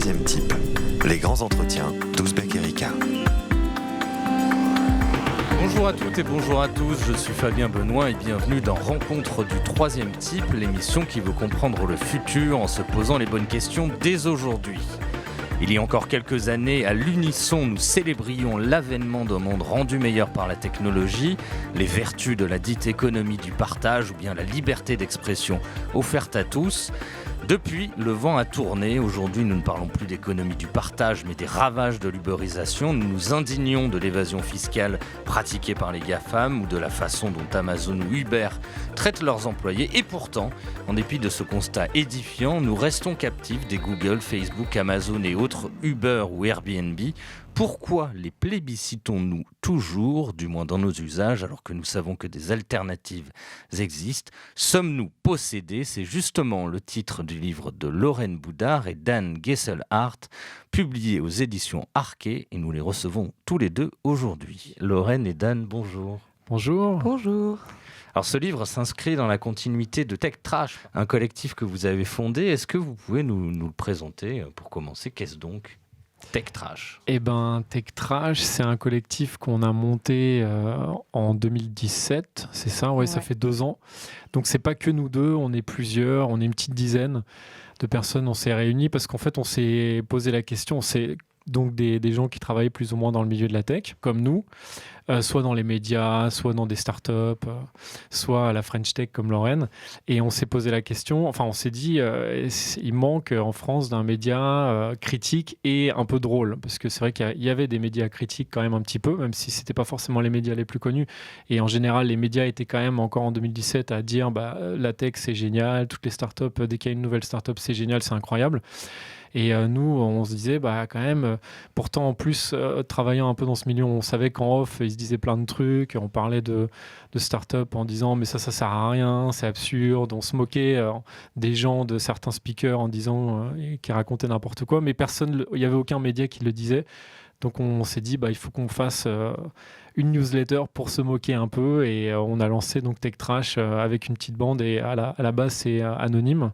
troisième type, les grands entretiens d'Ouzbek Erika. Bonjour à toutes et bonjour à tous, je suis Fabien Benoît et bienvenue dans Rencontre du troisième type, l'émission qui veut comprendre le futur en se posant les bonnes questions dès aujourd'hui. Il y a encore quelques années, à l'unisson, nous célébrions l'avènement d'un monde rendu meilleur par la technologie, les vertus de la dite économie du partage ou bien la liberté d'expression offerte à tous. Depuis, le vent a tourné. Aujourd'hui, nous ne parlons plus d'économie du partage, mais des ravages de l'uberisation. Nous nous indignons de l'évasion fiscale pratiquée par les GAFAM ou de la façon dont Amazon ou Uber traitent leurs employés. Et pourtant, en dépit de ce constat édifiant, nous restons captifs des Google, Facebook, Amazon et autres Uber ou Airbnb. Pourquoi les plébiscitons-nous toujours, du moins dans nos usages, alors que nous savons que des alternatives existent ? Sommes-nous possédés ? C'est justement le titre du livre de Lorraine Boudard et Dan Gesselhardt, publié aux éditions Arquet, et nous les recevons tous les deux aujourd'hui. Lorraine et Dan, bonjour. Bonjour. Bonjour. Alors ce livre s'inscrit dans la continuité de Tech Trash, un collectif que vous avez fondé. Est-ce que vous pouvez nous le présenter pour commencer ? Qu'est-ce donc Tech Trash? Tech Trash, c'est un collectif qu'on a monté en 2017, c'est ça, ouais. Ça fait 2 ans. Donc c'est pas que nous deux, on est plusieurs, on est une petite dizaine de personnes, on s'est réunis parce qu'en fait on s'est posé la question, c'est donc des gens qui travaillent plus ou moins dans le milieu de la tech, comme nous, soit dans les médias, soit dans des startups, soit à la French Tech comme Lorraine. Et on s'est posé la question, enfin on s'est dit, il manque en France d'un média critique et un peu drôle, parce que c'est vrai qu'il y avait des médias critiques quand même un petit peu, même si c'était pas forcément les médias les plus connus. Et en général, les médias étaient quand même encore en 2017 à dire, la tech c'est génial, toutes les startups, dès qu'il y a une nouvelle startup c'est génial, c'est incroyable. Et nous, on se disait, quand même, pourtant, en plus, travaillant un peu dans ce milieu, on savait qu'en off, ils se disaient plein de trucs. On parlait de start-up en disant, mais ça sert à rien, c'est absurde. On se moquait des gens, de certains speakers en disant qu'ils racontaient n'importe quoi. Mais personne, il n'y avait aucun média qui le disait. Donc, on s'est dit, il faut qu'on fasse une newsletter pour se moquer un peu. Et on a lancé donc Tech Trash avec une petite bande. Et à la base, c'est anonyme.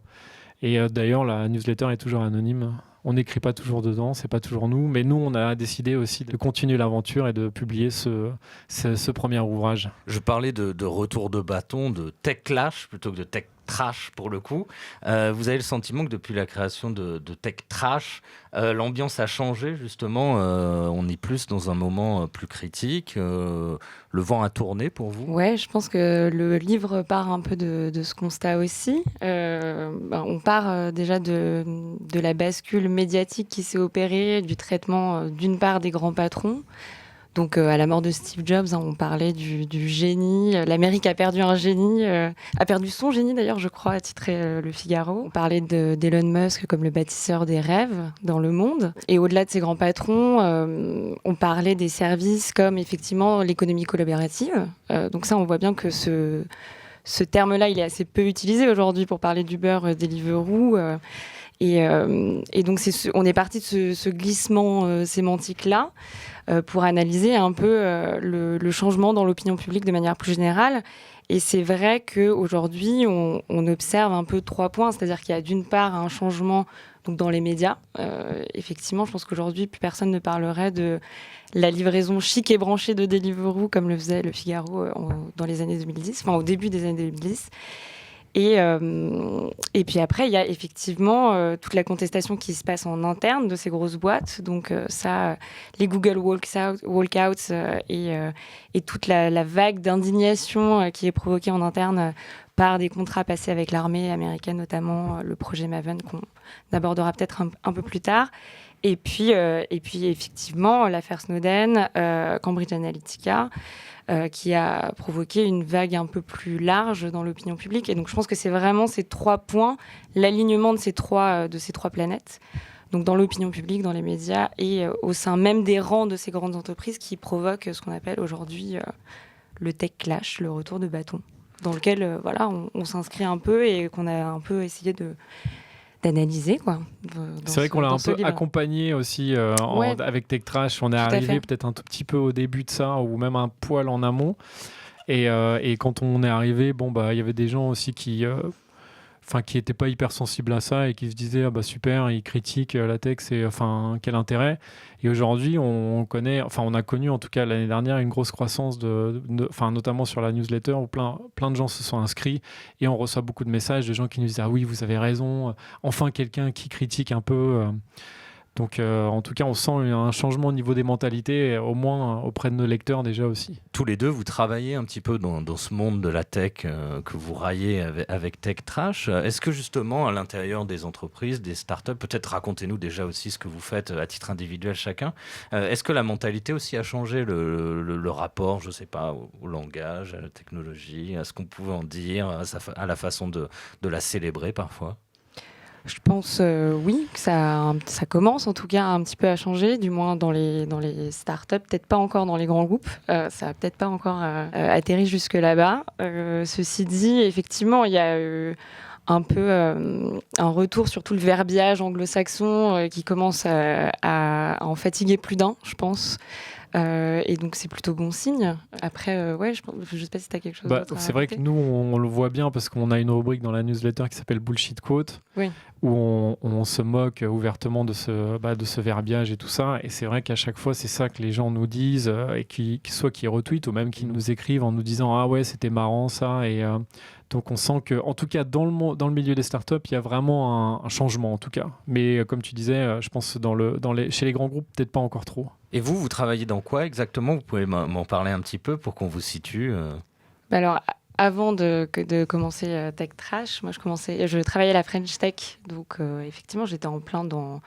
Et d'ailleurs, la newsletter est toujours anonyme. On n'écrit pas toujours dedans, c'est pas toujours nous. Mais nous, on a décidé aussi de continuer l'aventure et de publier ce premier ouvrage. Je parlais de retour de bâton, de Tech Clash plutôt que de Tech Trash pour le coup. Vous avez le sentiment que depuis la création de Tech Trash, l'ambiance a changé justement. On est plus dans un moment plus critique. Le vent a tourné pour vous ? Ouais, je pense que le livre part un peu de ce constat aussi. On part déjà de la bascule médiatique qui s'est opérée, du traitement d'une part des grands patrons. Donc à la mort de Steve Jobs, on parlait du génie. L'Amérique a perdu un génie, a perdu son génie d'ailleurs, je crois, a titré Le Figaro. On parlait d'Elon Musk comme le bâtisseur des rêves dans le monde. Et au-delà de ces grands patrons, on parlait des services comme effectivement l'économie collaborative. Donc ça, on voit bien que ce terme-là, il est assez peu utilisé aujourd'hui pour parler d'Uber, Deliveroo. Et donc on est parti de ce glissement sémantique-là pour analyser un peu le changement dans l'opinion publique de manière plus générale. Et c'est vrai qu'aujourd'hui, on observe un peu 3 points, c'est-à-dire qu'il y a d'une part un changement donc, dans les médias. Effectivement, je pense qu'aujourd'hui, plus personne ne parlerait de la livraison chic et branchée de Deliveroo comme le faisait Le Figaro dans les années 2010, enfin au début des années 2010. Et puis après, il y a effectivement toute la contestation qui se passe en interne de ces grosses boîtes. Donc les Google walkouts et toute la vague d'indignation qui est provoquée en interne par des contrats passés avec l'armée américaine, notamment le projet Maven qu'on abordera peut-être un peu plus tard. Et puis effectivement, l'affaire Snowden, Cambridge Analytica, qui a provoqué une vague un peu plus large dans l'opinion publique. Et donc, je pense que c'est vraiment ces 3 points, l'alignement de ces trois planètes, donc dans l'opinion publique, dans les médias et au sein même des rangs de ces grandes entreprises qui provoquent ce qu'on appelle aujourd'hui le tech clash, le retour de bâton, dans lequel on s'inscrit un peu et qu'on a un peu essayé d'analyser, quoi. C'est vrai qu'on l'a un peu accompagné aussi avec Tech Trash. On est arrivé peut-être un tout petit peu au début de ça, ou même un poil en amont. Et quand on est arrivé, il y avait des gens aussi qui qui n'étaient pas hyper sensibles à ça et qui se disaient ah bah super, ils critiquent la tech, quel intérêt. Et aujourd'hui, on a connu en tout cas l'année dernière une grosse croissance notamment sur la newsletter où plein de gens se sont inscrits et on reçoit beaucoup de messages de gens qui nous disent ah oui, vous avez raison, enfin quelqu'un qui critique un peu. Donc, en tout cas, on sent un changement au niveau des mentalités, au moins auprès de nos lecteurs déjà aussi. Tous les deux, vous travaillez un petit peu dans ce monde de la tech que vous raillez avec Tech Trash. Est-ce que justement, à l'intérieur des entreprises, des startups, peut-être racontez-nous déjà aussi ce que vous faites à titre individuel chacun. Est-ce que la mentalité aussi a changé, le rapport, je ne sais pas, au langage, à la technologie, à ce qu'on pouvait en dire, à la façon de la célébrer parfois ? Je pense oui, que ça commence en tout cas un petit peu à changer, du moins dans les startups, peut-être pas encore dans les grands groupes, ça n'a peut-être pas encore atterri jusque là-bas. Ceci dit, effectivement, il y a un peu un retour sur tout le verbiage anglo-saxon qui commence à en fatiguer plus d'un, je pense. Et donc c'est plutôt bon signe. Après, je sais pas si tu as quelque chose d'autre à c'est vrai que nous, on le voit bien parce qu'on a une rubrique dans la newsletter qui s'appelle Bullshit Quote, oui, où on se moque ouvertement de ce verbiage et tout ça. Et c'est vrai qu'à chaque fois, c'est ça que les gens nous disent, et soit qui retweetent ou même qui nous écrivent en nous disant « Ah ouais, c'était marrant ça ». Et donc on sent que, en tout cas, dans le milieu des startups, il y a vraiment un changement en tout cas. Mais comme tu disais, je pense chez les grands groupes, peut-être pas encore trop. Et vous travaillez dans quoi exactement ? Vous pouvez m'en parler un petit peu pour qu'on vous situe Alors, avant de commencer Tech Trash, moi je travaillais à la French Tech, donc effectivement j'étais en plein dans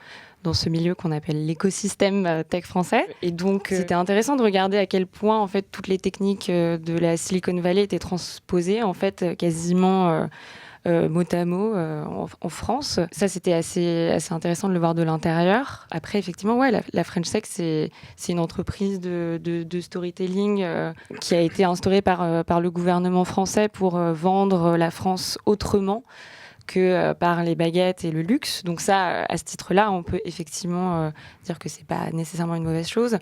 ce milieu qu'on appelle l'écosystème tech français. Et donc c'était intéressant de regarder à quel point en fait toutes les techniques de la Silicon Valley étaient transposées en fait quasiment mot à mot en France. Ça, c'était assez intéressant de le voir de l'intérieur. Après, effectivement, la French Tech, c'est une entreprise de storytelling qui a été instaurée par le gouvernement français pour vendre la France autrement que par les baguettes et le luxe. Donc ça, à ce titre-là, on peut effectivement dire que c'est pas nécessairement une mauvaise chose.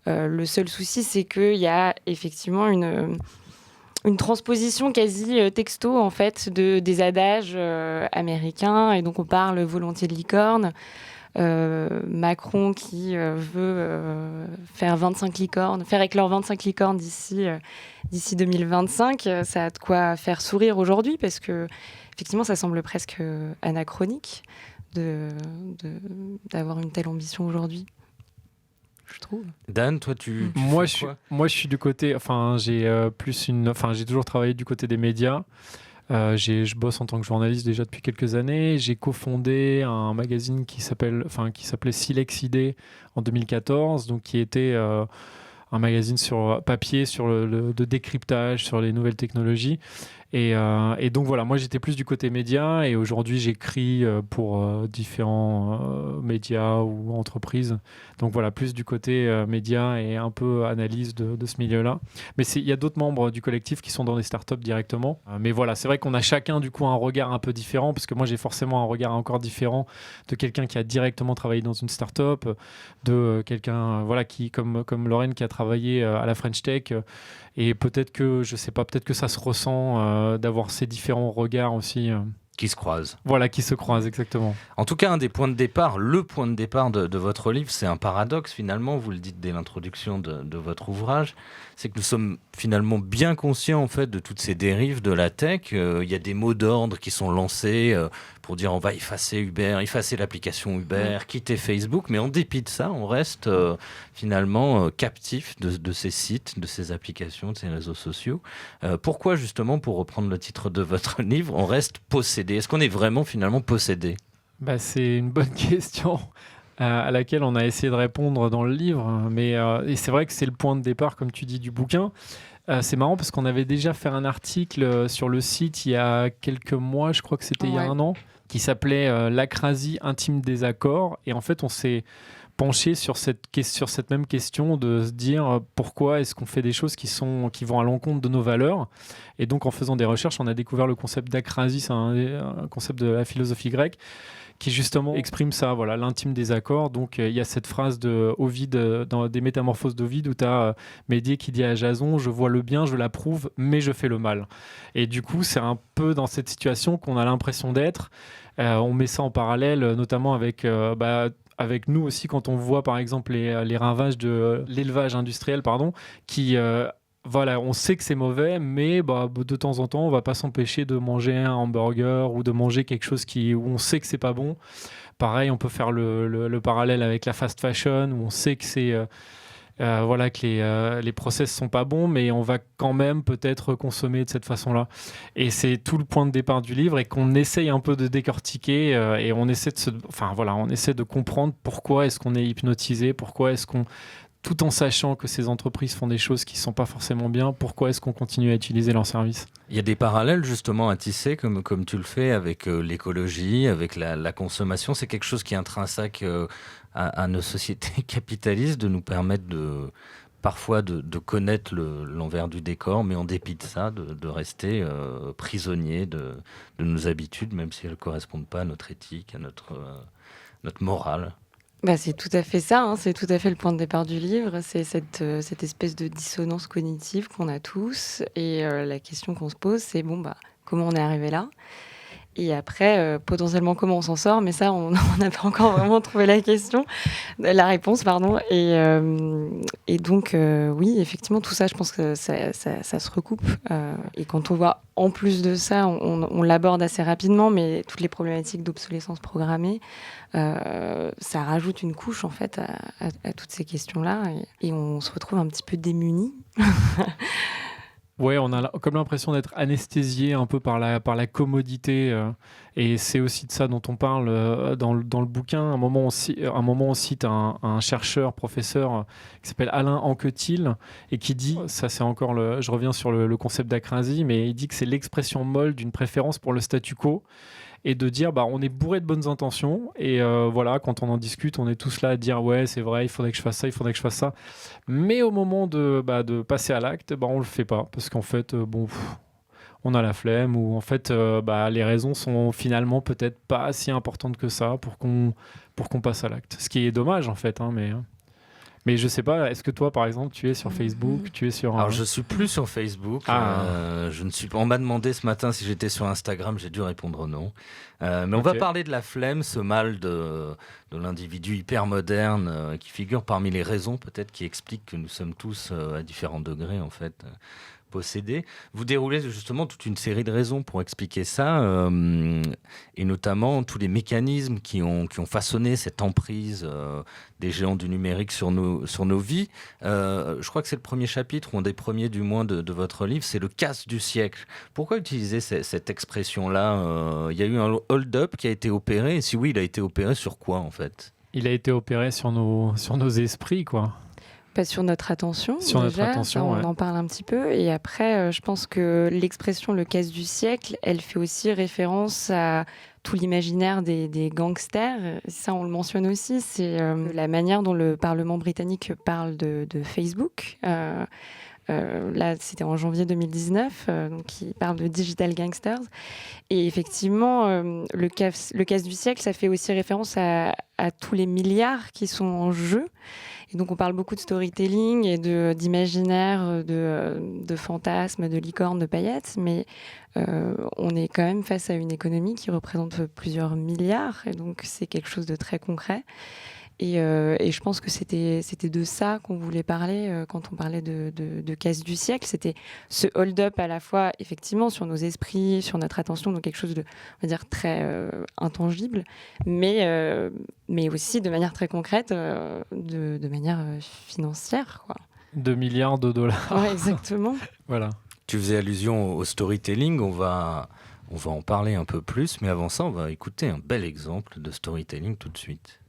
Le seul souci, c'est qu'il y a effectivement une transposition quasi texto en fait des adages américains, et donc on parle volontiers de licorne. Macron qui veut faire éclore 25 licornes d'ici 2025, ça a de quoi faire sourire aujourd'hui parce que effectivement ça semble presque anachronique d'avoir une telle ambition aujourd'hui. Je trouve. Dan, toi, moi, je suis du côté. J'ai toujours travaillé du côté des médias. Je bosse en tant que journaliste déjà depuis quelques années. J'ai cofondé un magazine qui s'appelait Silex ID en 2014, donc qui était un magazine sur papier sur de décryptage sur les nouvelles technologies. Et donc voilà, moi j'étais plus du côté média et aujourd'hui j'écris pour différents médias ou entreprises. Donc voilà, plus du côté média et un peu analyse de ce milieu-là. Mais il y a d'autres membres du collectif qui sont dans des startups directement. Mais voilà, c'est vrai qu'on a chacun du coup un regard un peu différent parce que moi j'ai forcément un regard encore différent de quelqu'un qui a directement travaillé dans une startup, de quelqu'un qui comme Lorraine qui a travaillé à la French Tech. Et peut-être que, je sais pas, peut-être que ça se ressent d'avoir ces différents regards aussi. Qui se croisent. Voilà, qui se croisent, exactement. En tout cas, le point de départ de votre livre, c'est un paradoxe finalement, vous le dites dès l'introduction de votre ouvrage, c'est que nous sommes finalement bien conscients en fait de toutes ces dérives de la tech. Il y a des mots d'ordre qui sont lancés pour dire on va effacer Uber, effacer l'application Uber, quitter Facebook, mais en dépit de ça, on reste finalement captif de ces sites, de ces applications, de ces réseaux sociaux. Pourquoi justement, pour reprendre le titre de votre livre, on reste possédé ? Est-ce qu'on est vraiment finalement possédé ? C'est une bonne question à laquelle on a essayé de répondre dans le livre, mais et c'est vrai que c'est le point de départ, comme tu dis, du bouquin. C'est marrant parce qu'on avait déjà fait un article sur le site il y a quelques mois, je crois que c'était il y a 1 an, qui s'appelait « L'acrasie intime des accords ». Et en fait, on s'est pencher sur cette même question de se dire pourquoi est-ce qu'on fait des choses qui vont à l'encontre de nos valeurs. Et donc en faisant des recherches, on a découvert le concept d'acrasie, c'est un concept de la philosophie grecque qui justement exprime ça, voilà, l'intime désaccord. Donc il y a cette phrase de Ovide, dans des Métamorphoses d'Ovide, où tu as Médée qui dit à Jason: je vois le bien, je l'approuve, mais je fais le mal. Et du coup, c'est un peu dans cette situation qu'on a l'impression d'être. On met ça en parallèle, notamment avec nous aussi, quand on voit par exemple les ravages de l'élevage industriel, qui... Voilà, on sait que c'est mauvais, mais de temps en temps, on va pas s'empêcher de manger un hamburger ou de manger quelque chose où on sait que c'est pas bon. Pareil, on peut faire le parallèle avec la fast fashion, où on sait que que les process sont pas bons, mais on va quand même peut-être consommer de cette façon-là. Et c'est tout le point de départ du livre, et qu'on essaye un peu de décortiquer, et on essaie de comprendre pourquoi est-ce qu'on est hypnotisé, pourquoi est-ce qu'on... Tout en sachant que ces entreprises font des choses qui ne sont pas forcément bien, pourquoi est-ce qu'on continue à utiliser leurs services ? Il y a des parallèles justement à tisser, comme tu le fais, avec l'écologie, avec la consommation. C'est quelque chose qui est intrinsèque à nos sociétés capitalistes, de nous permettre parfois de connaître l'envers du décor, mais en dépit de ça, de rester prisonniers de nos habitudes, même si elles ne correspondent pas à notre éthique, à notre morale. C'est tout à fait ça, c'est tout à fait le point de départ du livre, c'est cette espèce de dissonance cognitive qu'on a tous, et la question qu'on se pose, c'est comment on est arrivé là ? Et après, potentiellement, comment on s'en sort ? Mais ça, on n'a pas encore vraiment trouvé la réponse. Et donc, oui, effectivement, tout ça, je pense que ça se recoupe. Et quand on voit, en plus de ça, on l'aborde assez rapidement, mais toutes les problématiques d'obsolescence programmée, ça rajoute une couche, en fait, à toutes ces questions-là. Et on se retrouve un petit peu démunis. Ouais, on a comme l'impression d'être anesthésié un peu par la commodité, et c'est aussi de ça dont on parle dans le bouquin. À un moment, on cite un chercheur, professeur, qui s'appelle Alain Anquetil, et qui dit, ça c'est encore je reviens sur le concept d'acrasie, mais il dit que c'est l'expression molle d'une préférence pour le statu quo, et de dire on est bourré de bonnes intentions, et voilà, quand on en discute, on est tous là à dire ouais, c'est vrai, il faudrait que je fasse ça, il faudrait que je fasse ça, mais au moment de passer à l'acte, on le fait pas, parce qu'en fait on a la flemme, ou en fait les raisons sont finalement peut-être pas si importantes que ça pour qu'on passe à l'acte, ce qui est dommage en fait, mais je sais pas, est-ce que toi, par exemple, tu es sur Facebook, tu es sur... Alors, je suis plus sur Facebook. Je ne suis pas... On m'a demandé ce matin si j'étais sur Instagram, j'ai dû répondre non. Mais on va parler de la flemme, ce mal de l'individu hyper moderne, qui figure parmi les raisons peut-être qui expliquent que nous sommes tous à différents degrés en fait possédés. Vous déroulez justement toute une série de raisons pour expliquer ça, et notamment tous les mécanismes qui ont façonné cette emprise des géants du numérique sur nos vies. Je crois que c'est le premier chapitre, ou un des premiers du moins de votre livre, c'est le casse du siècle. Pourquoi utiliser cette expression-là ? Il y a eu un hold-up qui a été opéré, et si oui, il a été opéré sur quoi en fait ? Il a été opéré sur nos esprits, quoi. Sur notre attention, on en parle un petit peu. Et après, je pense que l'expression « le casse du siècle », elle fait aussi référence à tout l'imaginaire des gangsters. Ça, on le mentionne aussi. C'est la manière dont le Parlement britannique parle de Facebook. Là, c'était en janvier 2019, donc il parle de digital gangsters. Et effectivement, le casse du siècle, ça fait aussi référence à tous les milliards qui sont en jeu. Et donc, on parle beaucoup de storytelling et d'imaginaire, de fantasmes, de licornes, de paillettes, mais on est quand même face à une économie qui représente plusieurs milliards, et donc c'est quelque chose de très concret. Et je pense que c'était de ça qu'on voulait parler quand on parlait de casse du siècle. C'était ce hold-up à la fois, effectivement, sur nos esprits, sur notre attention, donc quelque chose de, on va dire, très intangible, mais aussi de manière très concrète, de manière financière, quoi. 2 milliards de dollars. Ouais, exactement. Voilà. Tu faisais allusion au storytelling, on va en parler un peu plus, mais avant ça, on va écouter un bel exemple de storytelling tout de suite.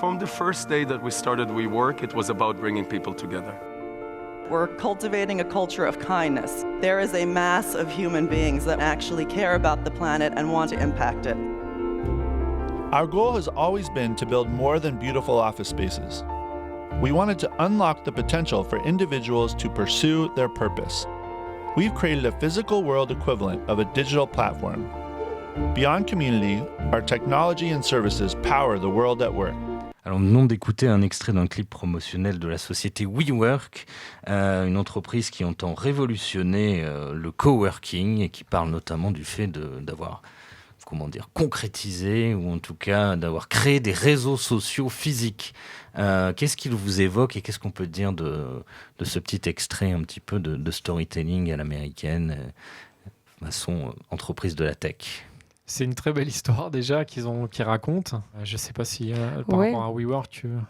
From the first day that we started WeWork, it was about bringing people together. We're cultivating a culture of kindness. There is a mass of human beings that actually care about the planet and want to impact it. Our goal has always been to build more than beautiful office spaces. We wanted to unlock the potential for individuals to pursue their purpose. We've created a physical world equivalent of a digital platform. Beyond community, our technology and services power the world at work. Alors, nous venons d'écouter un extrait d'un clip promotionnel de la société WeWork, une entreprise qui entend révolutionner le coworking et qui parle notamment du fait d'avoir concrétisé ou en tout cas d'avoir créé des réseaux sociaux physiques. Qu'est-ce qu'il vous évoque et qu'est-ce qu'on peut dire de ce petit extrait un petit peu de storytelling à l'américaine, façon entreprise de la tech? C'est une très belle histoire déjà qu'ils racontent. Je ne sais pas si par rapport à WeWork, tu veux...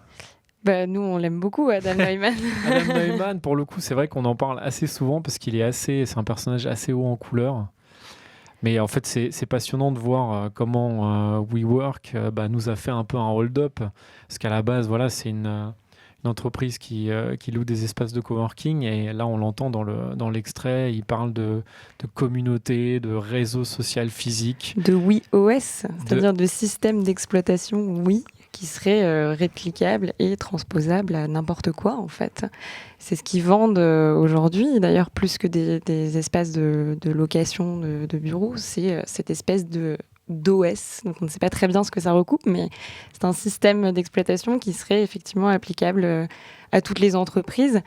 Nous, on l'aime beaucoup, Adam Neumann. Adam Neumann, pour le coup, c'est vrai qu'on en parle assez souvent parce c'est un personnage assez haut en couleur. Mais en fait, c'est passionnant de voir comment WeWork nous a fait un peu un hold-up. Parce qu'à la base, voilà, c'est une entreprise qui loue des espaces de coworking. Et là, on l'entend dans l'extrait, il parle de communauté, de réseau social physique. De WeOS, c'est-à-dire de système d'exploitation qui serait réplicable et transposable à n'importe quoi, en fait. C'est ce qu'ils vendent aujourd'hui, d'ailleurs, plus que des espaces de location de bureaux, c'est cette espèce d'OS. Donc, on ne sait pas très bien ce que ça recoupe, mais c'est un système d'exploitation qui serait effectivement applicable à toutes les entreprises.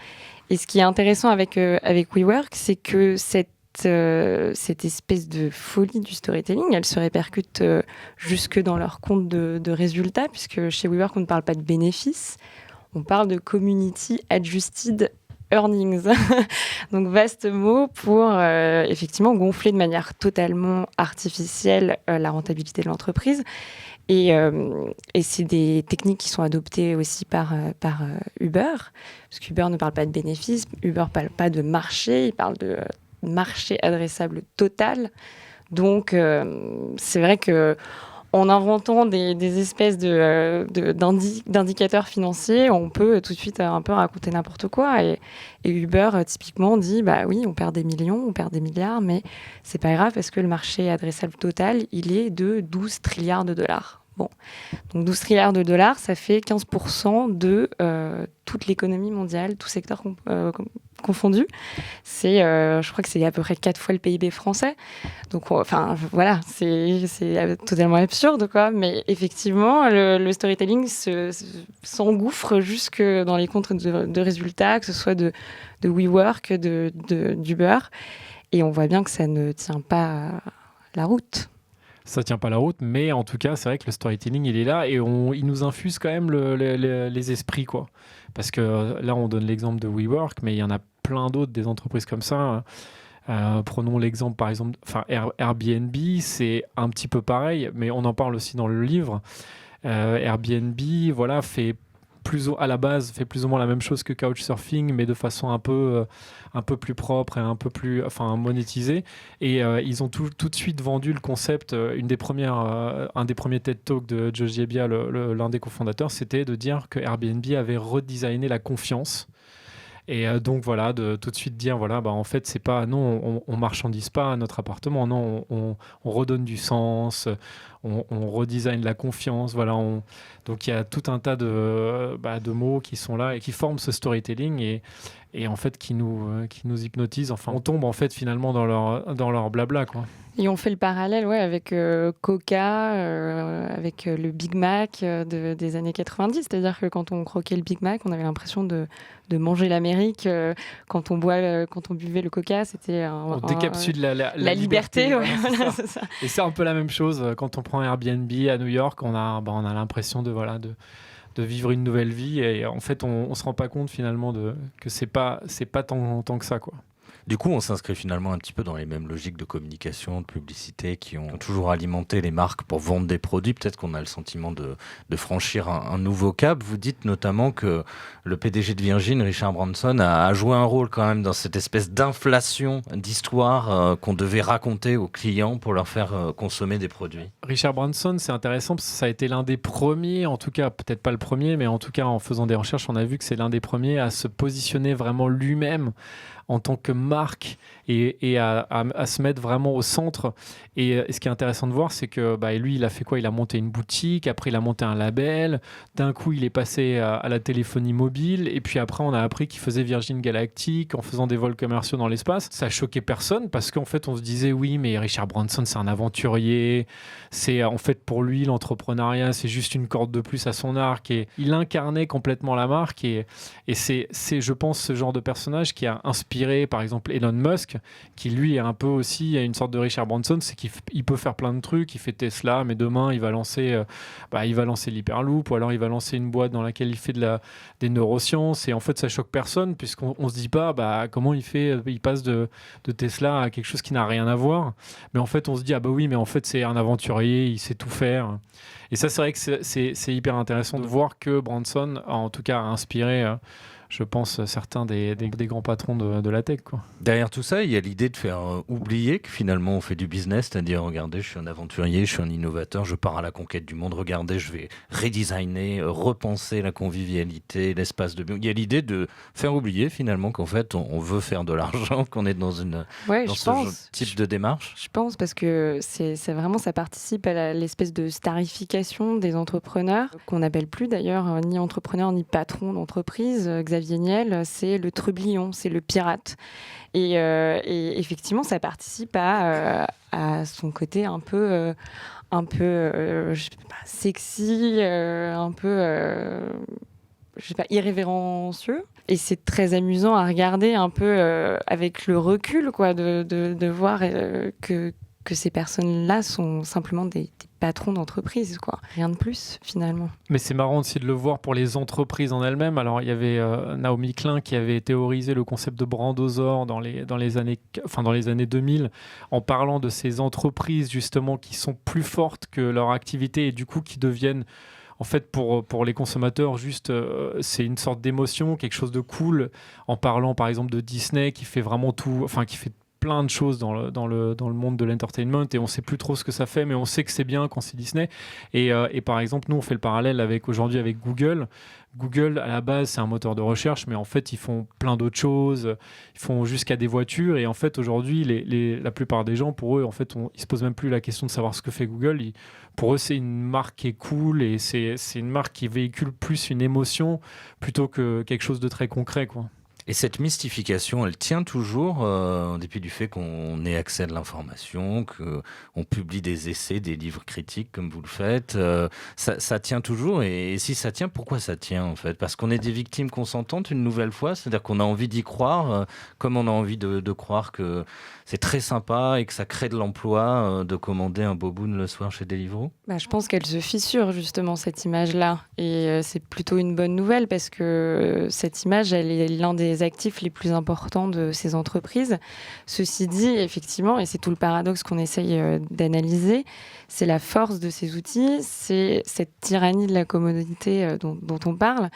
Et ce qui est intéressant avec WeWork, c'est que cette espèce de folie du storytelling, elle se répercute jusque dans leur compte de résultats, puisque chez WeWork, on ne parle pas de bénéfices, on parle de Community Adjusted Earnings. Donc, vaste mot pour effectivement gonfler de manière totalement artificielle la rentabilité de l'entreprise. Et c'est des techniques qui sont adoptées aussi par Uber, parce qu'Uber ne parle pas de bénéfices, Uber ne parle pas de marché, il parle de marché adressable total. Donc, c'est vrai que en inventant des espèces d'indicateurs financiers, on peut tout de suite un peu raconter n'importe quoi. Et Uber, typiquement, dit oui, on perd des millions, on perd des milliards, mais c'est pas grave parce que le marché adressable total, il est de 12 trilliards de dollars. Bon. Donc 12 trilliards de dollars, ça fait 15% de toute l'économie mondiale, tout secteur confondu. Je crois que c'est à peu près 4 fois le PIB français. Donc, voilà, c'est totalement absurde, quoi. Mais effectivement, le storytelling s'engouffre jusque dans les comptes de résultats, que ce soit de WeWork, d'Uber. Et on voit bien que ça ne tient pas la route. Ça tient pas la route, mais en tout cas, c'est vrai que le storytelling, il est là et il nous infuse quand même les esprits, quoi. Parce que là, on donne l'exemple de WeWork, mais il y en a plein d'autres, des entreprises comme ça. Prenons l'exemple, par exemple, Airbnb, c'est un petit peu pareil, mais on en parle aussi dans le livre. Airbnb, voilà, à la base, fait plus ou moins la même chose que Couchsurfing, mais de façon un peu plus propre et un peu plus monétisée. Et ils ont tout de suite vendu le concept. Un des premiers TED Talks de Joe Gebbia, l'un des cofondateurs, c'était de dire que Airbnb avait redesigné la confiance. Et donc voilà, de tout de suite dire en fait c'est pas non, on marchandise pas notre appartement, non, on redonne du sens, on redesign la confiance, voilà. Donc il y a tout un tas de mots qui sont là et qui forment ce storytelling et en fait qui nous hypnotisent. Enfin, on tombe en fait finalement dans leur blabla, quoi. Et on fait le parallèle avec Coca, avec le Big Mac des années 90. C'est-à-dire que quand on croquait le Big Mac, on avait l'impression de manger l'Amérique. Quand on buvait le Coca, c'était on décapsule la liberté. Voilà, c'est ça. Et c'est un peu la même chose quand on prend Airbnb à New York. On a l'impression de vivre une nouvelle vie et en fait on se rend pas compte finalement que c'est pas tant que ça, quoi. Du coup, on s'inscrit finalement un petit peu dans les mêmes logiques de communication, de publicité qui ont toujours alimenté les marques pour vendre des produits. Peut-être qu'on a le sentiment de franchir un nouveau cap. Vous dites notamment que le PDG de Virgin, Richard Branson, a joué un rôle quand même dans cette espèce d'inflation d'histoire qu'on devait raconter aux clients pour leur faire consommer des produits. Richard Branson, c'est intéressant parce que ça a été l'un des premiers, en tout cas, peut-être pas le premier, mais en tout cas, en faisant des recherches, on a vu que c'est l'un des premiers à se positionner vraiment lui-même en tant que marque et à se mettre vraiment au centre. Et ce qui est intéressant de voir, c'est que lui, il a fait quoi? Il a monté une boutique, après il a monté un label, d'un coup il est passé à la téléphonie mobile, et puis après on a appris qu'il faisait Virgin Galactic en faisant des vols commerciaux dans l'espace. Ça a choqué personne parce qu'en fait on se disait oui, mais Richard Branson c'est un aventurier, c'est en fait pour lui l'entrepreneuriat c'est juste une corde de plus à son arc, et il incarnait complètement la marque, et c'est je pense ce genre de personnage qui a inspiré par exemple Elon Musk, qui lui est un peu aussi une sorte de Richard Branson, c'est qu'il peut faire plein de trucs, il fait Tesla, mais demain il va lancer l'Hyperloop, ou alors il va lancer une boîte dans laquelle il fait des neurosciences, et en fait ça choque personne puisqu'on se dit pas comment il passe de Tesla à quelque chose qui n'a rien à voir, mais en fait on se dit oui, mais en fait c'est un aventurier, il sait tout faire. Et ça c'est vrai que c'est hyper intéressant de voir que Branson en tout cas a inspiré je pense, certains des grands patrons de la tech, quoi. Derrière tout ça, il y a l'idée de faire oublier que finalement on fait du business, c'est-à-dire regardez, je suis un aventurier, je suis un innovateur, je pars à la conquête du monde, regardez, je vais redesigner, repenser la convivialité, l'espace de... Il y a l'idée de faire oublier finalement qu'en fait on veut faire de l'argent, qu'on est dans ce type de démarche. Je pense parce que c'est vraiment, ça participe à l'espèce de starification des entrepreneurs, qu'on n'appelle plus d'ailleurs ni entrepreneur ni patron d'entreprise. Xavier Niel, c'est le trublion, c'est le pirate. Et effectivement, ça participe à son côté un peu sexy, un peu irrévérencieux. Et c'est très amusant à regarder un peu avec le recul, quoi, de voir que ces personnes-là sont simplement des patrons d'entreprise, quoi. Rien de plus, finalement. Mais c'est marrant aussi de le voir pour les entreprises en elles-mêmes. Alors, il y avait Naomi Klein qui avait théorisé le concept de brandosaure dans les années 2000, en parlant de ces entreprises, justement, qui sont plus fortes que leur activité et du coup qui deviennent... En fait, pour les consommateurs, juste, c'est une sorte d'émotion, quelque chose de cool, en parlant, par exemple, de Disney, qui fait vraiment tout... Enfin, qui fait plein de choses dans le monde de l'entertainment, et on sait plus trop ce que ça fait, mais on sait que c'est bien quand c'est Disney. Et par exemple, nous on fait le parallèle aujourd'hui avec Google. Google, à la base, c'est un moteur de recherche, mais en fait, ils font plein d'autres choses. Ils font jusqu'à des voitures. Et en fait, aujourd'hui, la plupart des gens, pour eux, en fait, ils se posent même plus la question de savoir ce que fait Google. Pour eux, c'est une marque qui est cool, et c'est une marque qui véhicule plus une émotion plutôt que quelque chose de très concret, quoi. Et cette mystification, elle tient toujours, en dépit du fait qu'on ait accès à de l'information, qu'on publie des essais, des livres critiques comme vous le faites. Ça tient toujours, et si ça tient, pourquoi ça tient en fait? Parce qu'on est des victimes consentantes une nouvelle fois, c'est-à-dire qu'on a envie d'y croire, comme on a envie de croire que c'est très sympa et que ça crée de l'emploi de commander un boboon le soir chez Deliveroo. Je pense qu'elle se fissure justement, cette image-là, et c'est plutôt une bonne nouvelle parce que cette image, elle est l'un des actifs les plus importants de ces entreprises. Ceci dit, effectivement, et c'est tout le paradoxe qu'on essaye d'analyser, c'est la force de ces outils, c'est cette tyrannie de la commodité dont on parle,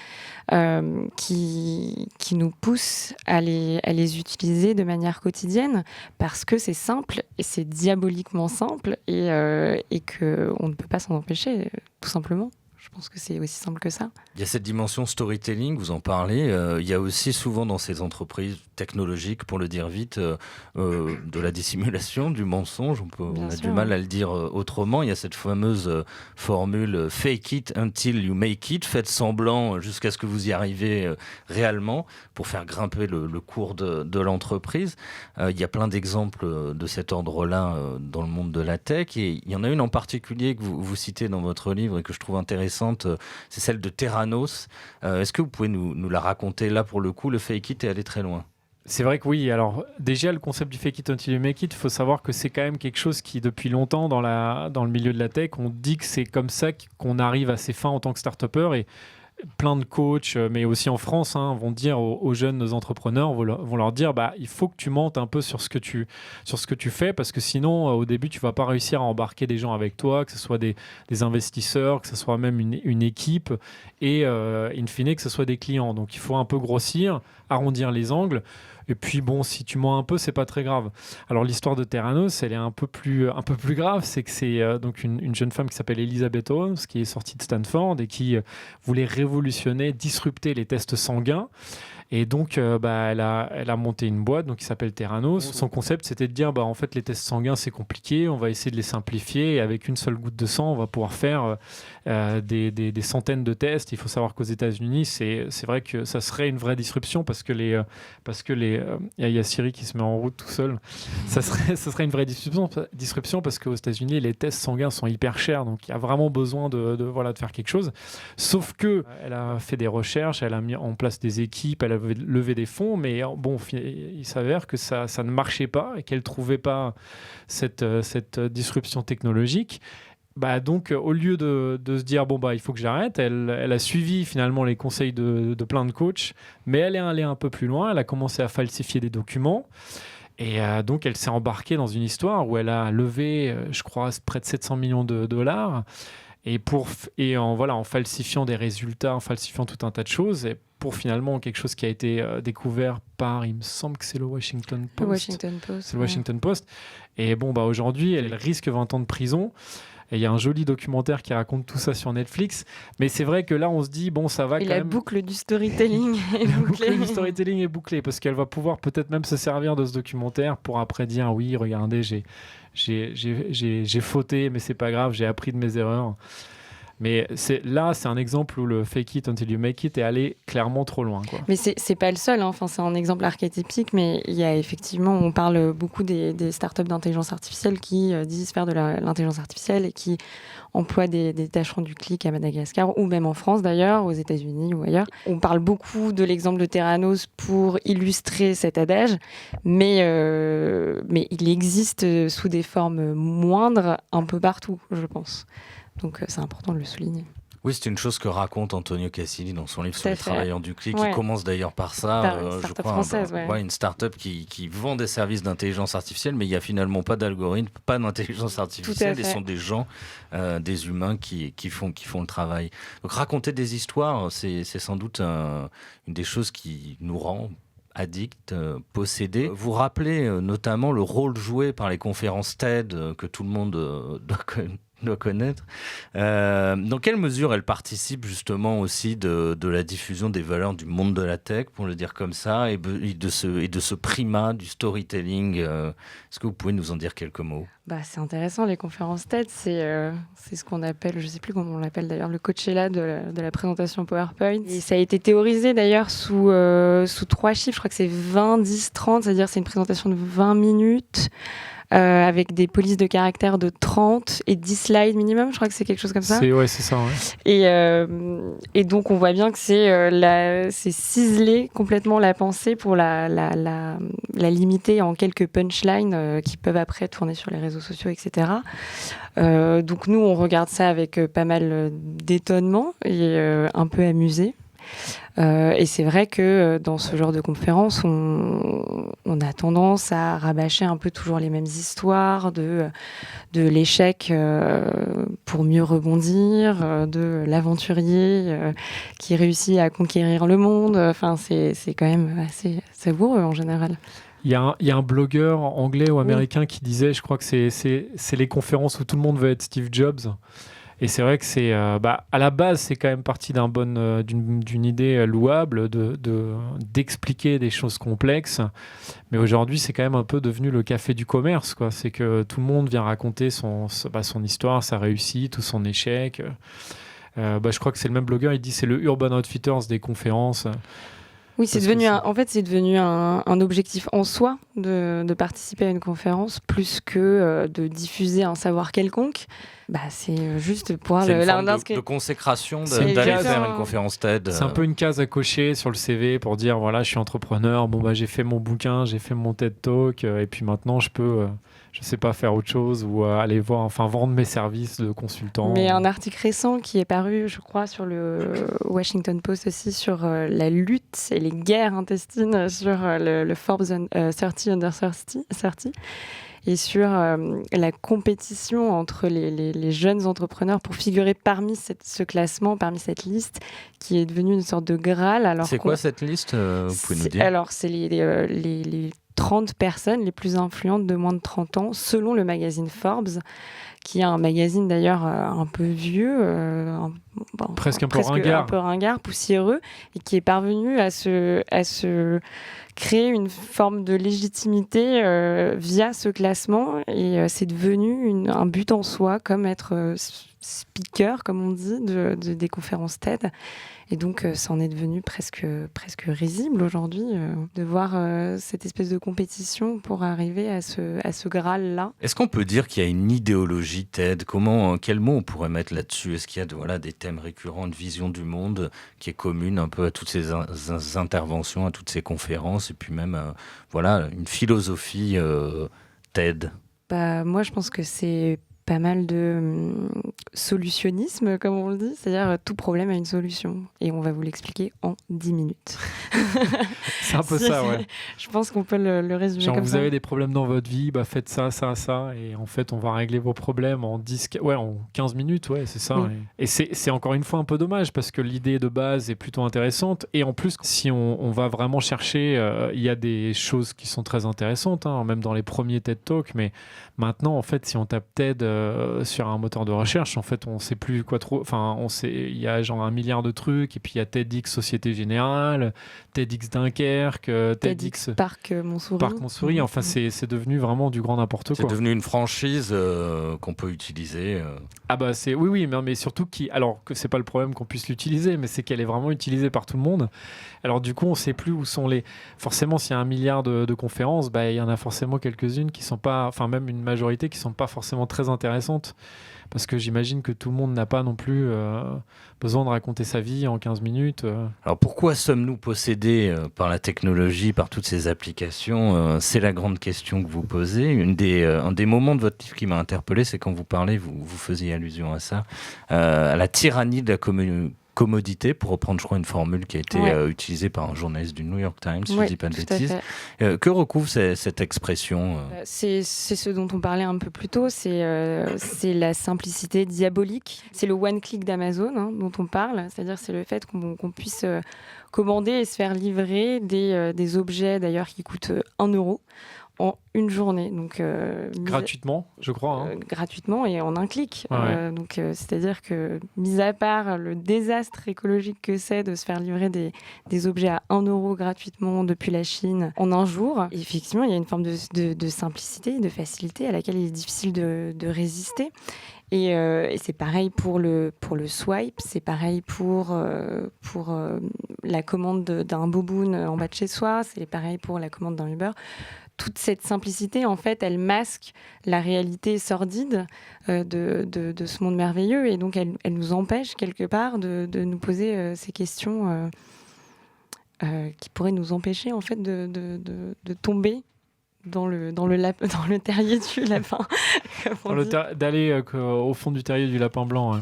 qui nous pousse à les utiliser de manière quotidienne parce que c'est simple, et c'est diaboliquement simple, et qu'on ne peut pas s'en empêcher, tout simplement. Je pense que c'est aussi simple que ça. Il y a cette dimension storytelling, vous en parlez. Il y a aussi souvent dans ces entreprises technologiques, pour le dire vite, de la dissimulation, du mensonge. On a du mal à le dire autrement. Il y a cette fameuse formule « fake it until you make it », faites semblant jusqu'à ce que vous y arrivez réellement pour faire grimper le cours de l'entreprise. Il y a plein d'exemples de cet ordre-là dans le monde de la tech. Et il y en a une en particulier que vous citez dans votre livre et que je trouve intéressante. C'est celle de Theranos. Est-ce que vous pouvez nous la raconter? Là, pour le coup, le fake it est allé très loin. C'est vrai que oui. Alors, déjà, le concept du fake it until you make it, il faut savoir que c'est quand même quelque chose qui, depuis longtemps, dans le milieu de la tech, on dit que c'est comme ça qu'on arrive à ses fins en tant que start-upper. Et plein de coachs, mais aussi en France, vont dire aux jeunes entrepreneurs, vont leur dire il faut que tu mentes un peu sur ce que tu fais, parce que sinon, au début, tu ne vas pas réussir à embarquer des gens avec toi, que ce soit des investisseurs, que ce soit même une équipe, et in fine, que ce soit des clients. Donc, il faut un peu grossir, arrondir les angles. Et puis bon, si tu mens un peu, c'est pas très grave. Alors l'histoire de Theranos, elle est un peu plus grave. C'est que c'est donc une jeune femme qui s'appelle Elizabeth Holmes, qui est sortie de Stanford et qui voulait révolutionner, disrupter les tests sanguins. Et donc, elle a monté une boîte qui s'appelle Theranos. Son concept, c'était de dire, en fait, les tests sanguins, c'est compliqué. On va essayer de les simplifier. Et avec une seule goutte de sang, on va pouvoir faire des centaines de tests. Il faut savoir qu'aux États-Unis, c'est vrai que ça serait une vraie disruption parce que il y a Siri qui se met en route tout seul. Ça serait une vraie disruption parce qu'aux États-Unis, les tests sanguins sont hyper chers. Donc, il y a vraiment besoin de faire quelque chose. Sauf que elle a fait des recherches, elle a mis en place des équipes, elle a levé des fonds, mais il s'avère que ça ne marchait pas et qu'elle ne trouvait pas cette disruption technologique. Donc, au lieu de se dire il faut que j'arrête, elle a suivi finalement les conseils de plein de coachs, mais elle est allée un peu plus loin, elle a commencé à falsifier des documents. Et donc, elle s'est embarquée dans une histoire où elle a levé, je crois, près de 700 millions de dollars. Et en falsifiant des résultats, en falsifiant tout un tas de choses, et pour finalement quelque chose qui a été découvert par, il me semble que c'est le Washington Post. C'est le Washington Post. Et aujourd'hui, elle risque 20 ans de prison. Et il y a un joli documentaire qui raconte tout ça sur Netflix. Mais c'est vrai que là, on se dit, ça va quand même... Et la boucle du storytelling est bouclée. La boucle du storytelling est bouclée, parce qu'elle va pouvoir peut-être même se servir de ce documentaire pour après dire, oui, regardez, j'ai fauté, mais c'est pas grave, j'ai appris de mes erreurs. Mais c'est un exemple où le fake it until you make it est allé clairement trop loin, quoi. Mais c'est pas le seul, hein. Enfin, c'est un exemple archétypique, mais il y a effectivement, on parle beaucoup des startups d'intelligence artificielle qui disent faire de l'intelligence artificielle et qui emploient des tâcherons du clic à Madagascar ou même en France d'ailleurs, aux États-Unis ou ailleurs. On parle beaucoup de l'exemple de Theranos pour illustrer cet adage, mais il existe sous des formes moindres un peu partout, je pense. Donc c'est important de le souligner. Oui, c'est une chose que raconte Antonio Casilli dans son livre sur les travailleurs du clic, qui commence d'ailleurs par ça, je crois, française, une start-up qui vend des services d'intelligence artificielle, mais il n'y a finalement pas d'algorithme, pas d'intelligence artificielle, et ce sont des gens, des humains qui font le travail. Donc raconter des histoires, c'est sans doute une des choses qui nous rend addicts, possédés. Vous rappelez notamment le rôle joué par les conférences TED que tout le monde doit connaître. Dans quelle mesure elle participe justement aussi de la diffusion des valeurs du monde de la tech, pour le dire comme ça, et de ce primat du storytelling? Est-ce que vous pouvez nous en dire quelques mots? C'est intéressant, les conférences TED, c'est ce qu'on appelle, je ne sais plus comment on l'appelle d'ailleurs, le Coachella de la présentation PowerPoint. Et ça a été théorisé d'ailleurs sous 3 chiffres, je crois que c'est 20, 10, 30, c'est-à-dire c'est une présentation de 20 minutes, avec des polices de caractère de 30 et 10 slides minimum, je crois que c'est quelque chose comme ça. C'est ça, ouais. Et donc on voit bien que c'est ciselé complètement la pensée pour la limiter en quelques punchlines qui peuvent après tourner sur les réseaux sociaux, etc. Donc nous, on regarde ça avec pas mal d'étonnement et un peu amusé. Et c'est vrai que dans ce genre de conférence, on a tendance à rabâcher un peu toujours les mêmes histoires de l'échec pour mieux rebondir, de l'aventurier qui réussit à conquérir le monde. Enfin, c'est quand même assez savoureux en général. Il y a un blogueur anglais ou américain qui disait, je crois que c'est les conférences où tout le monde veut être Steve Jobs. Et c'est vrai que c'est, à la base, c'est quand même parti d'une idée louable d'expliquer des choses complexes. Mais aujourd'hui, c'est quand même un peu devenu le café du commerce, quoi. C'est que tout le monde vient raconter son histoire, sa réussite ou son échec. Je crois que c'est le même blogueur, il dit c'est le Urban Outfitters des conférences. Oui, c'est devenu un objectif en soi de participer à une conférence plus que de diffuser un savoir quelconque. C'est juste pour c'est une forme de consécration d'aller faire une conférence TED. C'est un peu une case à cocher sur le CV pour dire voilà, je suis entrepreneur, j'ai fait mon bouquin, j'ai fait mon TED Talk, et puis maintenant je peux je sais pas, faire autre chose ou aller vendre mes services de consultant. Mais un article récent qui est paru, je crois, sur le Washington Post aussi, sur la lutte et les guerres intestines sur le Forbes 30 Under 30 et sur la compétition entre les jeunes entrepreneurs pour figurer parmi ce classement, parmi cette liste qui est devenue une sorte de Graal. C'est quoi cette liste, vous pouvez nous dire? Alors, c'est les 30 personnes les plus influentes de moins de 30 ans, selon le magazine Forbes, qui est un magazine d'ailleurs un peu vieux, presque un peu ringard, poussiéreux, et qui est parvenu à se créer une forme de légitimité via ce classement, et c'est devenu un but en soi, comme être speaker, comme on dit, des conférences TED. Et donc, ça en est devenu presque risible aujourd'hui de voir cette espèce de compétition pour arriver à ce Graal-là. Est-ce qu'on peut dire qu'il y a une idéologie TED ? Quel mot on pourrait mettre là-dessus ? Est-ce qu'il y a des thèmes récurrents, de vision du monde qui est commune un peu à toutes ces interventions, à toutes ces conférences, et puis même une philosophie TED ? Moi, je pense que c'est pas mal de solutionnisme, comme on le dit, c'est-à-dire tout problème a une solution, et on va vous l'expliquer en 10 minutes. C'est un peu ça, ouais. Je pense qu'on peut le résumer comme ça. Vous avez des problèmes dans votre vie, faites ça, et en fait on va régler vos problèmes en 15 minutes, ouais, c'est ça. Oui. Et c'est encore une fois un peu dommage, parce que l'idée de base est plutôt intéressante, et en plus, si on va vraiment chercher, il y a des choses qui sont très intéressantes, même dans les premiers TED Talks, mais maintenant, en fait, si on tape TED sur un moteur de recherche, en fait, on sait plus quoi trop. Enfin, il y a genre 1 milliard de trucs, et puis il y a TEDx Société Générale, TEDx Dunkerque, TEDx Parc Montsouris. Enfin, c'est devenu vraiment du grand n'importe quoi. C'est devenu une franchise qu'on peut utiliser. Oui, mais surtout alors que c'est pas le problème qu'on puisse l'utiliser, mais c'est qu'elle est vraiment utilisée par tout le monde. Alors du coup, on sait plus où sont les. Forcément, s'il y a 1 milliard de conférences, il y en a forcément quelques-unes qui sont pas, enfin même une majorité qui sont pas forcément très intéressantes, parce que j'imagine que tout le monde n'a pas non plus besoin de raconter sa vie en 15 minutes. Alors pourquoi sommes-nous possédés par la technologie, par toutes ces applications ? C'est la grande question que vous posez. Un des moments de votre livre qui m'a interpellé, c'est quand vous parlez, vous faisiez allusion à ça, à la tyrannie de la commodité, pour reprendre, je crois, une formule qui a été utilisée par un journaliste du New York Times, si je ne dis pas de bêtises. Que recouvre cette expression C'est ce dont on parlait un peu plus tôt, c'est la simplicité diabolique. C'est le one-click d'Amazon dont on parle, c'est-à-dire c'est le fait qu'on puisse commander et se faire livrer des objets d'ailleurs qui coûtent 1 euro en une journée. Donc, gratuitement, je crois. Gratuitement et en un clic. Ouais. C'est-à-dire que, mis à part le désastre écologique que c'est de se faire livrer des objets à 1 euro gratuitement depuis la Chine en un jour, effectivement, il y a une forme de simplicité, de facilité à laquelle il est difficile de résister. Et c'est pareil pour le swipe, c'est pareil pour la commande d'un boboon en bas de chez soi, c'est pareil pour la commande d'un Uber. Toute cette simplicité, en fait, elle masque la réalité sordide de ce monde merveilleux, et donc elle nous empêche quelque part de nous poser ces questions qui pourraient nous empêcher en fait de tomber dans le terrier du lapin. D'aller au fond du terrier du lapin blanc.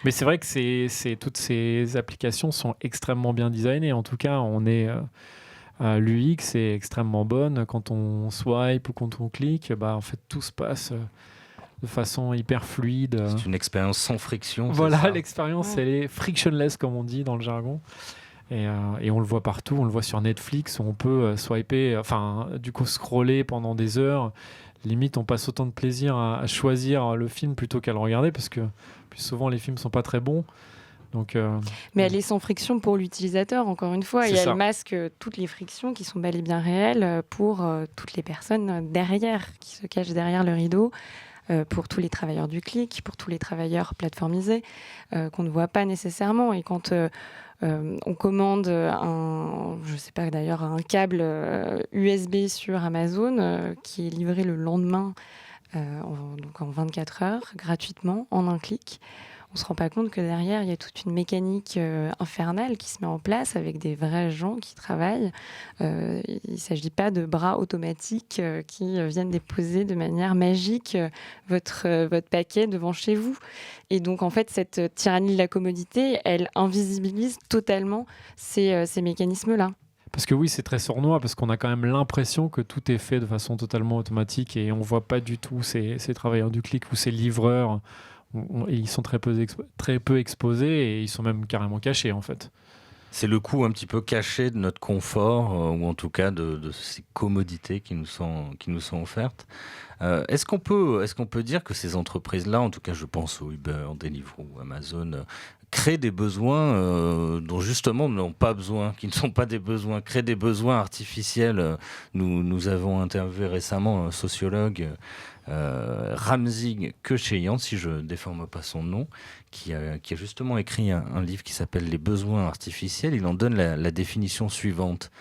Mais c'est vrai que toutes ces applications sont extrêmement bien designées. En tout cas, l'UX est extrêmement bonne. Quand on swipe ou quand on clique, en fait, tout se passe de façon hyper fluide. C'est une expérience sans friction. Voilà, l'expérience, elle est frictionless, comme on dit dans le jargon. Et on le voit partout, on le voit sur Netflix, où on peut swiper, du coup scroller pendant des heures. Limite, on passe autant de plaisir à choisir le film plutôt qu'à le regarder, parce que plus souvent les films sont pas très bons. Donc, mais elle est sans friction pour l'utilisateur, encore une fois, et elle masque toutes les frictions qui sont bel et bien réelles pour toutes les personnes derrière, qui se cachent derrière le rideau. Pour tous les travailleurs du clic, pour tous les travailleurs plateformisés, qu'on ne voit pas nécessairement. Et quand on commande un câble USB sur Amazon qui est livré le lendemain, donc en 24 heures, gratuitement, en un clic, on ne se rend pas compte que derrière, il y a toute une mécanique infernale qui se met en place avec des vrais gens qui travaillent. Il ne s'agit pas de bras automatiques qui viennent déposer de manière magique votre paquet devant chez vous. Et donc, en fait, cette tyrannie de la commodité, elle invisibilise totalement ces mécanismes-là. Parce que oui, c'est très sournois, parce qu'on a quand même l'impression que tout est fait de façon totalement automatique, et on ne voit pas du tout ces travailleurs du clic ou ces livreurs. Ils sont très peu exposés, et ils sont même carrément cachés, en fait. C'est le coût un petit peu caché de notre confort, ou en tout cas de ces commodités qui nous sont offertes. Est-ce qu'on peut dire que ces entreprises-là, en tout cas je pense au Uber, Deliveroo, Amazon, créent des besoins dont justement n'ont pas besoin, qui ne sont pas des besoins, créent des besoins artificiels. Nous avons interviewé récemment un sociologue, Ramzi Kecheyan, si je ne déforme pas son nom, qui a justement écrit un livre qui s'appelle « Les besoins artificiels ». Il en donne la définition suivante.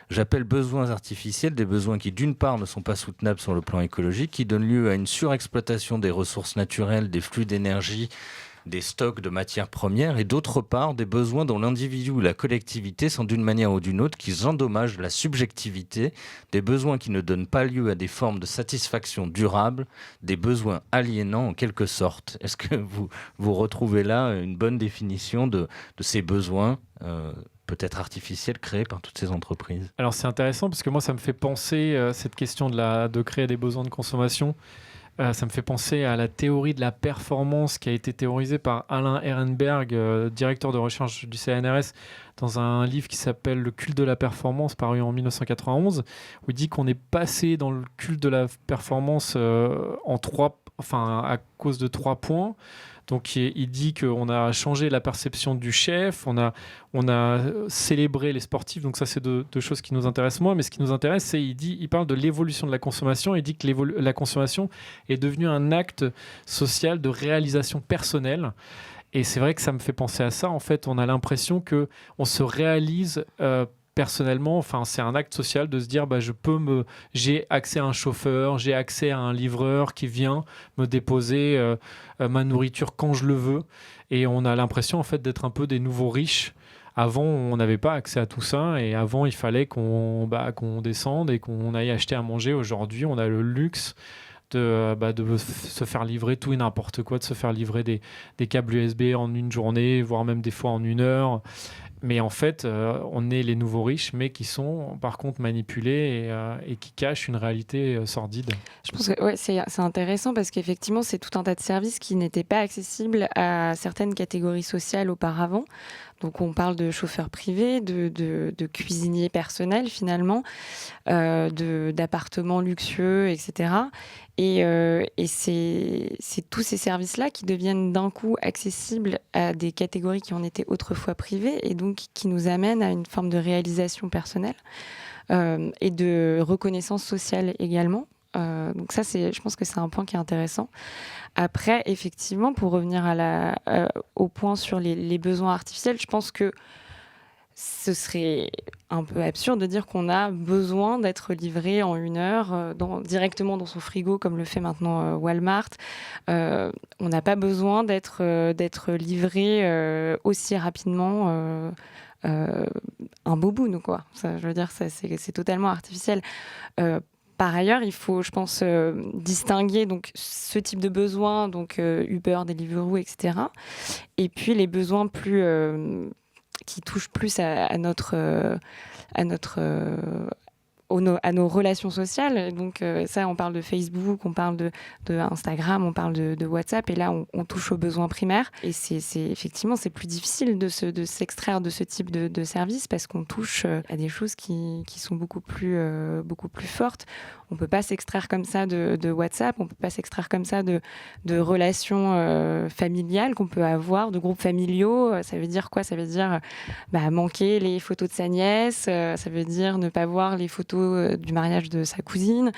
J'appelle besoins artificiels des besoins qui, d'une part, ne sont pas soutenables sur le plan écologique, qui donnent lieu à une surexploitation des ressources naturelles, des flux d'énergie, des stocks de matières premières, et d'autre part, des besoins dont l'individu ou la collectivité sont d'une manière ou d'une autre qui endommagent la subjectivité, des besoins qui ne donnent pas lieu à des formes de satisfaction durable, des besoins aliénants en quelque sorte. Est-ce que vous retrouvez là une bonne définition de ces besoins peut-être artificiels créés par toutes ces entreprises? Alors c'est intéressant parce que moi ça me fait penser cette question de créer des besoins de consommation. Ça me fait penser à la théorie de la performance qui a été théorisée par Alain Ehrenberg, directeur de recherche du CNRS, dans un livre qui s'appelle Le culte de la performance, paru en 1991, où il dit qu'on est passé dans le culte de la performance à cause de 3 points. Donc il dit qu'on a changé la perception du chef, on a célébré les sportifs, donc ça c'est deux choses qui nous intéressent moins, mais ce qui nous intéresse, c'est il parle de l'évolution de la consommation, il dit que la consommation est devenue un acte social de réalisation personnelle. Et c'est vrai que ça me fait penser à ça, en fait on a l'impression qu'on se réalise personnellement, enfin, c'est un acte social de se dire j'ai accès à un chauffeur, j'ai accès à un livreur qui vient me déposer ma nourriture quand je le veux. Et on a l'impression en fait d'être un peu des nouveaux riches. Avant, on n'avait pas accès à tout ça et avant, il fallait qu'on descende et qu'on aille acheter à manger. Aujourd'hui, on a le luxe de se faire livrer tout et n'importe quoi, de se faire livrer des câbles USB en une journée, voire même des fois en 1 heure. Mais en fait, on est les nouveaux riches, mais qui sont par contre manipulés et qui cachent une réalité sordide. Je pense que c'est intéressant parce qu'effectivement, c'est tout un tas de services qui n'étaient pas accessibles à certaines catégories sociales auparavant. Donc on parle de chauffeurs privés, de cuisiniers personnels finalement, d'appartements luxueux, etc. Et c'est tous ces services-là qui deviennent d'un coup accessibles à des catégories qui en étaient autrefois privées et donc qui nous amènent à une forme de réalisation personnelle et de reconnaissance sociale également. Donc ça, je pense que c'est un point qui est intéressant. Après, effectivement, pour revenir au point sur les besoins artificiels, je pense que ce serait un peu absurde de dire qu'on a besoin d'être livré en 1 heure directement dans son frigo, comme le fait maintenant Walmart. On n'a pas besoin d'être livré aussi rapidement un boboon, quoi. Ça, je veux dire, c'est totalement artificiel. Par ailleurs, il faut, je pense, distinguer donc ce type de besoins, donc Uber, Deliveroo, etc. Et puis les besoins qui touchent plus à nos relations sociales. Et donc ça, on parle de Facebook, on parle de Instagram, on parle de WhatsApp, et là on touche aux besoins primaires. Et effectivement, c'est plus difficile de s'extraire de ce type de service parce qu'on touche à des choses qui sont beaucoup plus fortes. On peut pas s'extraire comme ça de WhatsApp, on peut pas s'extraire comme ça de relations familiales qu'on peut avoir, de groupes familiaux. Ça veut dire quoi? Ça veut dire manquer les photos de sa nièce, ça veut dire ne pas voir les photos du mariage de sa cousine.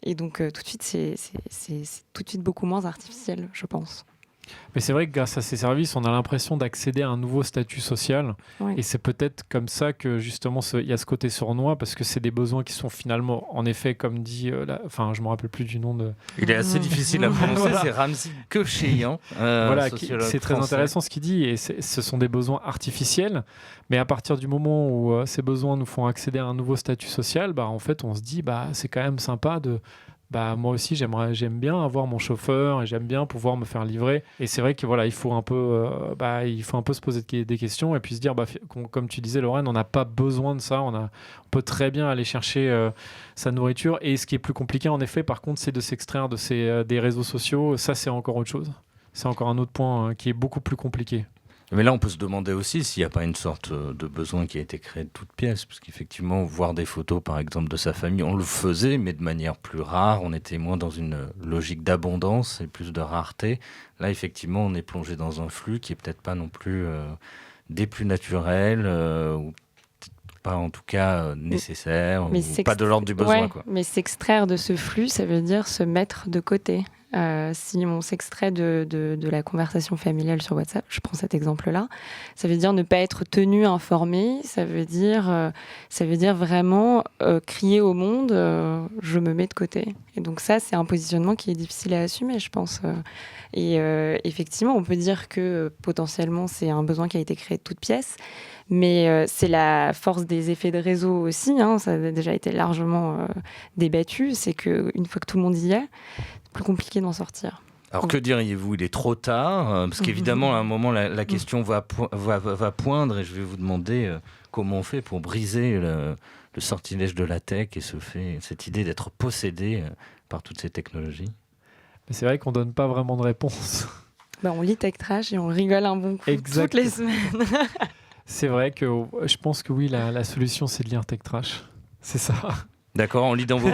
Et donc tout de suite, c'est tout de suite beaucoup moins artificiel, je pense. Mais c'est vrai que grâce à ces services, on a l'impression d'accéder à un nouveau statut social. Oui. Et c'est peut-être comme ça que justement il y a ce côté sournois, parce que c'est des besoins qui sont finalement, en effet, comme dit, je ne me rappelle plus du nom de... Il est assez difficile à prononcer, voilà. C'est Ramzi Kecheyan. C'est très intéressant ce qu'il dit, et ce sont des besoins artificiels, mais à partir du moment où ces besoins nous font accéder à un nouveau statut social, en fait, on se dit, c'est quand même sympa de... moi aussi j'aime bien avoir mon chauffeur et j'aime bien pouvoir me faire livrer. Et c'est vrai que il faut un peu se poser des questions et puis se dire comme tu disais Lorraine, on n'a pas besoin de ça, on peut très bien aller chercher sa nourriture. Et ce qui est plus compliqué en effet par contre, c'est de s'extraire des réseaux sociaux. Ça, c'est encore autre chose, c'est encore un autre point qui est beaucoup plus compliqué. Mais là, on peut se demander aussi s'il n'y a pas une sorte de besoin qui a été créé de toutes pièces, parce qu'effectivement, voir des photos, par exemple, de sa famille, on le faisait, mais de manière plus rare. On était moins dans une logique d'abondance et plus de rareté. Là, effectivement, on est plongé dans un flux qui est peut-être pas non plus des plus naturels, ou pas en tout cas nécessaire, ou pas de l'ordre du besoin. Ouais, quoi. Mais s'extraire de ce flux, ça veut dire se mettre de côté. Si on s'extrait de la conversation familiale sur WhatsApp, je prends cet exemple-là, ça veut dire ne pas être tenu informé, ça veut dire vraiment crier au monde, je me mets de côté. Et donc ça, c'est un positionnement qui est difficile à assumer, je pense. Et effectivement, on peut dire que potentiellement, c'est un besoin qui a été créé de toutes pièces, mais c'est la force des effets de réseau aussi, ça a déjà été largement débattu, c'est qu'une fois que tout le monde y est, c'est plus compliqué d'en sortir. Alors que diriez-vous ? Il est trop tard, parce qu'évidemment, à un moment, la question va poindre, et je vais vous demander comment on fait pour briser le sortilège de la tech et cette idée d'être possédé par toutes ces technologies. Mais c'est vrai qu'on ne donne pas vraiment de réponse. On lit Tech Trash et on rigole un bon coup toutes les semaines. C'est vrai que je pense que oui, la solution, c'est de lire Tech Trash. C'est ça. D'accord, on lit dans vos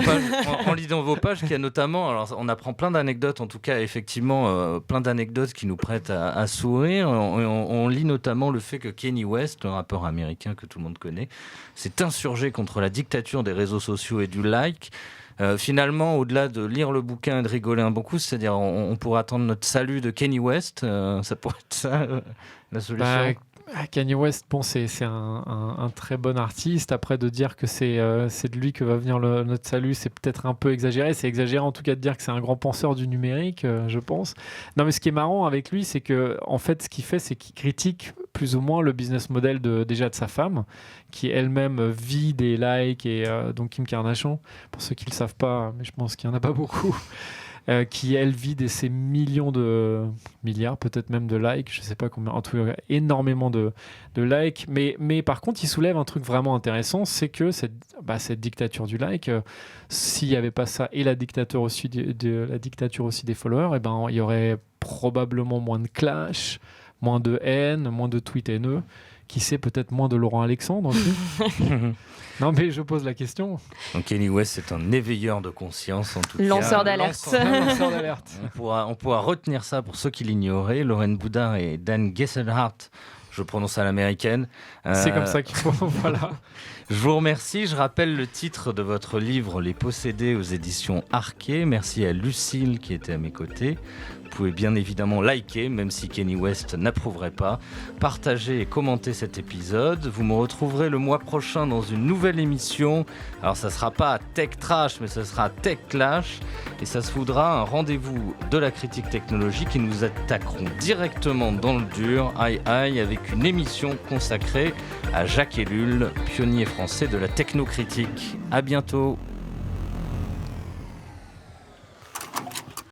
pages qu'il y a notamment, alors on apprend plein d'anecdotes, en tout cas effectivement plein d'anecdotes qui nous prêtent à sourire. On lit notamment le fait que Kanye West, le rappeur américain que tout le monde connaît, s'est insurgé contre la dictature des réseaux sociaux et du like. Finalement, au-delà de lire le bouquin et de rigoler un bon coup, c'est-à-dire on pourrait attendre notre salut de Kanye West, ça pourrait être ça la solution. Kanye West, c'est un très bon artiste. Après, de dire que c'est de lui que va venir notre salut, c'est peut-être un peu exagéré. C'est exagéré en tout cas de dire que c'est un grand penseur du numérique, je pense. Non, mais ce qui est marrant avec lui, c'est que en fait, ce qu'il fait, c'est qu'il critique plus ou moins le business model déjà de sa femme, qui elle-même vit des likes, et donc Kim Kardashian, pour ceux qui ne le savent pas, mais je pense qu'il n'y en a pas beaucoup. Qui elle vit ces millions de milliards, peut-être même de likes, je ne sais pas combien, en tout cas énormément de likes, mais par contre il soulève un truc vraiment intéressant, c'est que cette dictature du like, s'il n'y avait pas ça et la dictature aussi des followers, il y aurait probablement moins de clash, moins de haine, moins de tweets haineux, qui sait, peut-être moins de Laurent Alexandre aussi. Non, mais je pose la question. Donc Kanye West, c'est un éveilleur de conscience, en tout cas. Lanceur d'alerte. Lanceur d'alerte. On pourra retenir ça pour ceux qui l'ignoraient. Lorraine Boudard et Dan Gesselhardt, je prononce à l'américaine. C'est comme ça qu'il faut, voilà. Je vous remercie. Je rappelle le titre de votre livre, Les Possédés, aux éditions Arquet. Merci à Lucille qui était à mes côtés. Vous pouvez bien évidemment liker, même si Kanye West n'approuverait pas. Partagez et commentez cet épisode. Vous me retrouverez le mois prochain dans une nouvelle émission. Alors ça ne sera pas Tech Trash, mais ça sera Tech Clash. Et ça se voudra un rendez-vous de la critique technologique et nous attaquerons directement dans le dur, aïe aïe, avec une émission consacrée à Jacques Ellul, pionnier français de la technocritique. À bientôt.